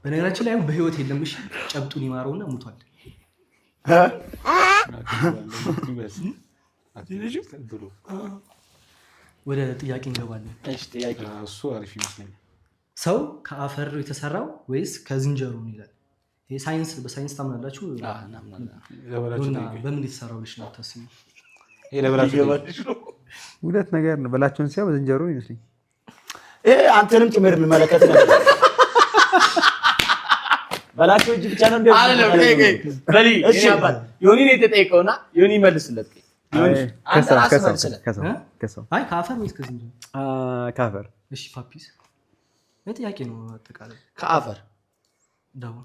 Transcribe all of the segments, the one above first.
በነገራችን ላይ በህይወት የለም እሺ ጨብጡን ይማረውና ሙቷል ወደ ጥያቄ እንገባለን እሺ ጥያቄ እሱ አሪፍ ይመስለኛል ሰው ከአፈር የተሰራው ወይስ ከዝንጀሮ ነው ይላል ይሄ ሳይንስ በሳይንስ ታምናላችሁ በምን የተሰራው ልጅ ነው ታስቡ ይሄ ለበላችሁ ሁለት ነገር ነው በላቸውን ሲያው ዝንጀሮ ይመስልኝ አንተንም ጭምር የሚመለከት ነው በላቸው እጅ ብቻ ነው እንደዚህ በሊ እሺ አባት ዮኒ ነው የተጠየቀውና ዮኒ መልስለት ከሰው አይ ከአፈር ወይስ ከዝንጀሮ ከአፈር እሺ ፓፒስ ጥያቄ ነው አጠቃላይ ከአፈር ዳው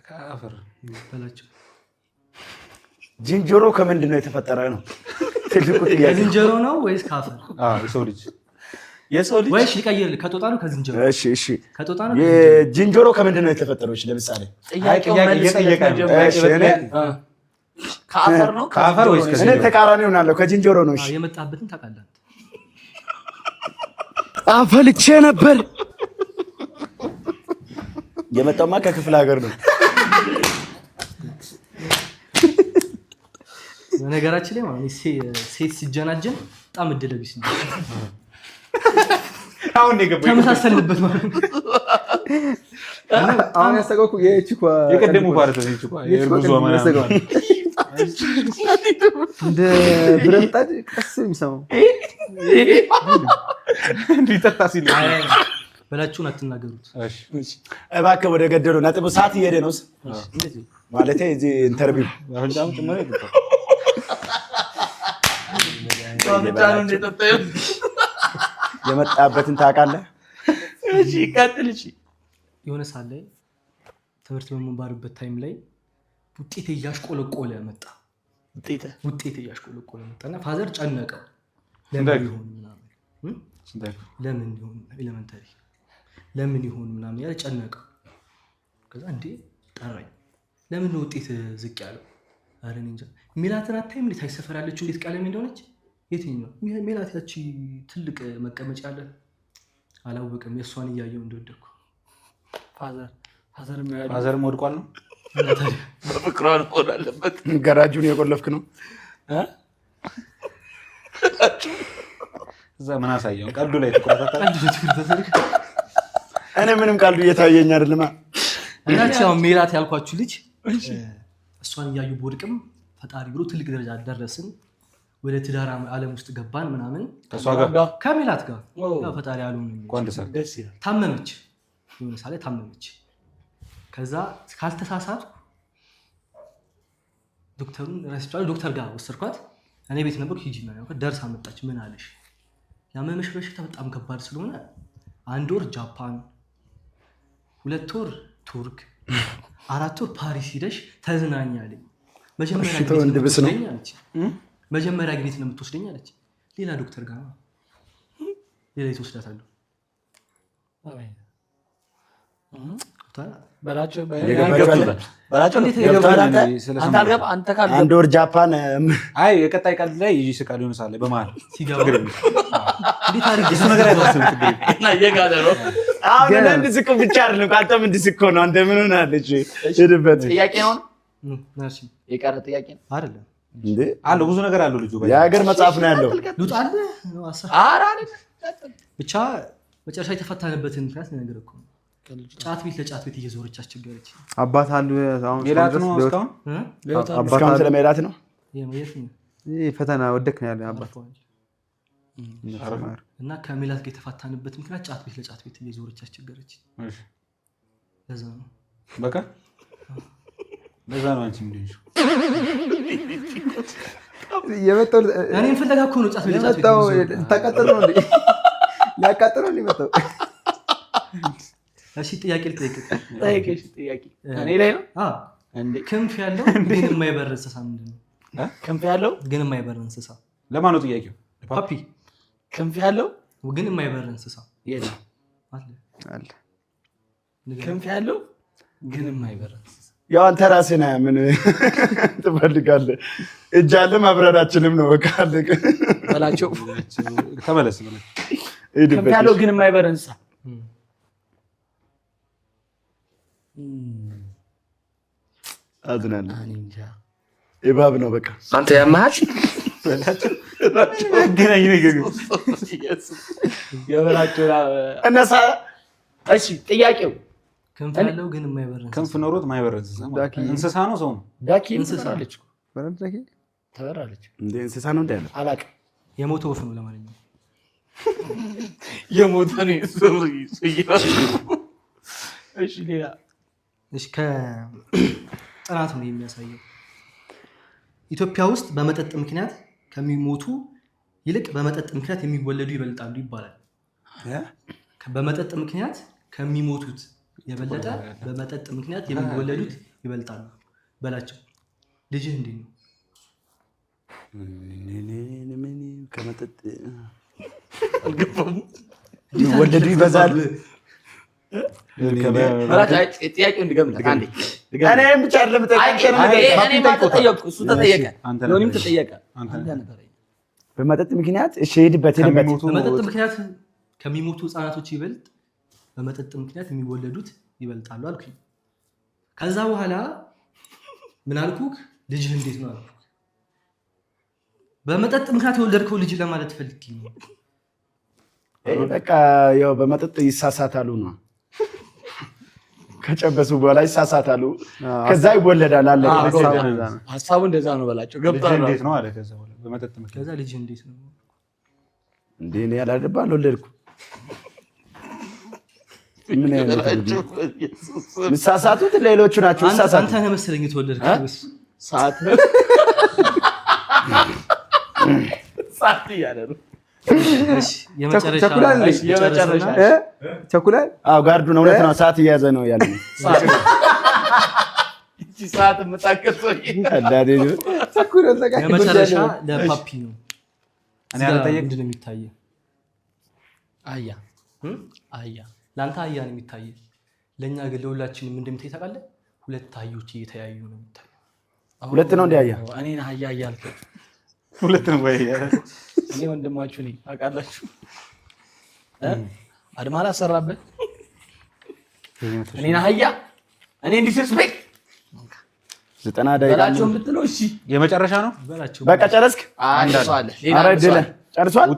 ከአፈር በላቸው ዝንጀሮ ከምንድን ነው የተፈጠረ ነው ትልቁ ጥያቄ ከዝንጀሮ ነው ወይስ ከአፈር የሰው ልጅ ወይስ ሊቀየር ከጦጣ ነው ከዝንጀሮ እሺ ከጦጣ ነው የዝንጀሮ ከምንድን ነው የተፈጠረው ለምሳሌ ጥያቄው ከአፈር ነው ከአፈር ወይስ እኔ ተቃራኒ ሆናለሁ ከዝንጀሮ ነው እሺ የመጣበትን ታውቃለህ አፈልቼ ነበር የመጣማ ከክፍለ ሀገር ነው በነገራችን ላይ ማለት ሴት ሲጀናጀን በጣም እድለቢስ ነው አሁን የገባኝ ተመሳሰልበት ማለት ነው አሁን ያስተቀቁ የቺኳ የቀደሙ ፓርት ነው ቺኳ የርጉዟ ማለት እንደ ብረምጣድ ቀስ የሚሰማው እንዲጠጣ ሲል በላችሁን አትናገሩት እሺ እባክህ ወደ ገደሉ ነጥብ ሰዓት እየሄደ ነው ማለት እዚህ ኢንተርቪው አሁን ጭምር ይጠጣ የመጣበትን ታውቃለህ እሺ ቀጥል እሺ የሆነ ሳለ ላይ ትምህርት በመማርበት ታይም ላይ ውጤት እያሽቆለቆለ መጣ ውጤት እያሽቆለቆለ መጣና ፋዘር ጨነቀው ለምን ይሆን ኤሌመንተሪ ለምን ይሆን ምናምን ያለ ጨነቀው ከዛ እንዴ ጠራኝ ለምን ነው ውጤት ዝቅ ያለው አረን እንጃ ሚላትን አታይም ልታይ ሰፈር ያለችው እንዴት ቀለም እንደሆነች የትኛው ሚላት ያቺ ትልቅ መቀመጫ አለ አላወቀም የሷን እያየው እንደወደኩ ፋዘር ወድቋል ነው በፍቅሯን ሆነ አለበት ገራጁን የቆለፍክ ነው እዛ ምን አሳየው ቀልዱ ላይ ተቆራጣጣ እኔ ምንም ቀልዱ እየታየኝ አይደለም እናቻው ሚላት ያልኳችሁ ልጅ እሷን እያዩ ቦድቅም ፈጣሪ ብሎ ትልቅ ደረጃ ደረስን ወደ ትዳር ዓለም ውስጥ ገባን ምናምን ከሷ ጋር ከሚላት ጋር ያው ፈጣሪ ያለው ነው ኳንደሳ ደስ ይላል ታመመች ለምሳሌ ታመመች ከዛ ካልተሳሳቱ ዶክተሩን ረስቷል ዶክተር ጋር ወሰድኳት እኔ ቤት ነበር ሂጂና ያልኳት ደርሳ መጣች ምን አለሽ ያመመሽ በሽታ በጣም ከባድ ስለሆነ 1 ወር ጃፓን 2 ወር ቱርክ 4 ወር ፓሪስ ሄደሽ ተዝናኝ አለኝ መጀመሪያ ግዴት ነው የምትወስደኝ አለች ሌላ ዶክተር ጋር ሌላ የተወስዳታለሁ በላቸው አንተ ካል 1 ወር ጃፓን አይ የቀጣይ ቀልድ ላይ ይስቃል ይሆን ሳለ በመሃል ሲጋባ እንዴት አድርጌ እሱ ነገር አይደለም እና የጋለ ነው አሁን እንድስቅ ብቻ አይደለም አንተም እንድስቅ ነው አንተ ምን ሆናለች ሄድበት ጥያቄ ነው ናሲ የቀረ ጥያቄ ነው አይደለም እንዴ አለው ብዙ ነገር አለው ልጁ የሀገር መጽሐፍ ነው ያለው ሉጣል ነው አራን ብቻ መጨረሻ የተፈታነበትን ምክንያት ነገር እኮ ጫት ቤት ለጫት ቤት እየዞረች አስቸገረች አባት አንዱ አሁን ሜላት ነው እስካሁን እስካሁን ስለ ሜላት ነው ይሄ ፈተና ወደክ ነው ያለ አባት እና ከሜላት ጋር የተፈታንበት ምክንያት ጫት ቤት ለጫት ቤት እየዞረች አስቸገረች እሺ ለዛ ነው በቃ ለዛ ነው አንቺ ምንድነው የመጣው እኔን ፍለጋ እኮ ነው ጫት ቤት ለጫት ቤት ተቀጥሎ ነው እንዴ ያቃጥሎ ነው የመጣው እሺ ጥያቄ ልጠይቅ ጥያቄ እኔ ላይ ነው እንዴ ክንፍ ያለው ግን የማይበር እንስሳ ምንድነው ክንፍ ያለው ግን የማይበር እንስሳ ለማን ነው ጥያቄው ፓፒ ክንፍ ያለው ግን የማይበር እንስሳ የለም አለ ክንፍ ያለው ግን የማይበር እንስሳ ያው አንተ ራስህ ነህ ምን ትፈልጋለህ እጅ አለ ማብረራችንም ነው በቃ አለቀ በላቸው ተመለስ ክንፍ ያለው ግን የማይበር እንስሳ አዝናለሁ። እኔ እንጃ። እባብ ነው በቃ። አንተ ያመሃል ገናኝ ነገር የበላቸው እነሳ እሺ ጥያቄው ክንፍ ያለው ግን የማይበር ክንፍ ኖሮት ማይበር እንስሳ ነው ሰው ነው? ዳኪ እንስሳ ትበራለች እኮ በረድ ዳኪ ትበራለች። እንደ እንስሳ ነው እንዳለ አላውቅም። የሞተ ወፍ ነው ለማንኛውም የሞተ ነው እሺ ሌላ እሺ ከጥናት ነው የሚያሳየው ኢትዮጵያ ውስጥ በመጠጥ ምክንያት ከሚሞቱ ይልቅ በመጠጥ ምክንያት የሚወለዱ ይበልጣሉ ይባላል። በመጠጥ ምክንያት ከሚሞቱት የበለጠ በመጠጥ ምክንያት የሚወለዱት ይበልጣሉ በላቸው። ልጅህ እንዴት ነው? ከመጠጥ ወለዱ ይበዛል። ጥያቄውን ድገምልህ አንዴ። እኔም ብቻ አይደለም እሱ ተጠየቀ፣ ዮኒም ተጠየቀ። በመጠጥ ምክንያት እሺ፣ ሄድበት በመጠጥ ምክንያት ከሚሞቱ ህፃናቶች ይበልጥ በመጠጥ ምክንያት የሚወለዱት ይበልጣሉ አልኩኝ። ከዛ በኋላ ምን አልኩህ? ልጅህ እንዴት ነው አልኩህ። በመጠጥ ምክንያት የወለድከው ልጅ ለማለት ፈልጌ ነው። በቃ ያው በመጠጥ ይሳሳታሉ ነው። ከጨበሱ በኋላ ይሳሳታሉ፣ ከዛ ይወለዳል አለ። ሀሳቡ እንደዛ ነው በላቸው። ገብቷል። እንዴት ነው አለ። ከዛ በኋላ በመጠጥ ምክንያት ከዛ ልጅህ እንዴት ነው እንዴ? እኔ ያላደባ አልወለድኩም። ምን አይነት ምሳሳቱት ሌሎቹ ናቸው። አንተ ነህ መሰለኝ የተወለድከው። ሰዓት ሰዓት እያለ ነው። ቸኩላል። ጋርዱ ነው። እውነት ነው። ሰዓት እያያዘ ነው ያለ ሰዓት የምታከሰው የመጨረሻ ለፓፒ ነው። እኔ አልጠየቅም። ምንድን ነው የሚታየው? አህያ አህያ ለአንተ አህያ ነው የሚታየው። ለእኛ ግን ለሁላችንም እንደሚታይ ታውቃለህ? ሁለት አህዮች እየተያዩ ነው የሚታየው። ሁለት ነው እንደ አህያ። እኔን አህያ እያልክ ሁለት ነው ወይ? እኔ ወንድማችሁ ነኝ ታውቃላችሁ። አድማ አላሰራበት እኔን አህያ እኔ ዲስሪስፔክት 90 ደቂቃ በላቸውን ብትለው እሺ የመጨረሻ ነው በላቸው። በቃ ጨረስክ? አንድ ሰው አለ። ጨርሷል።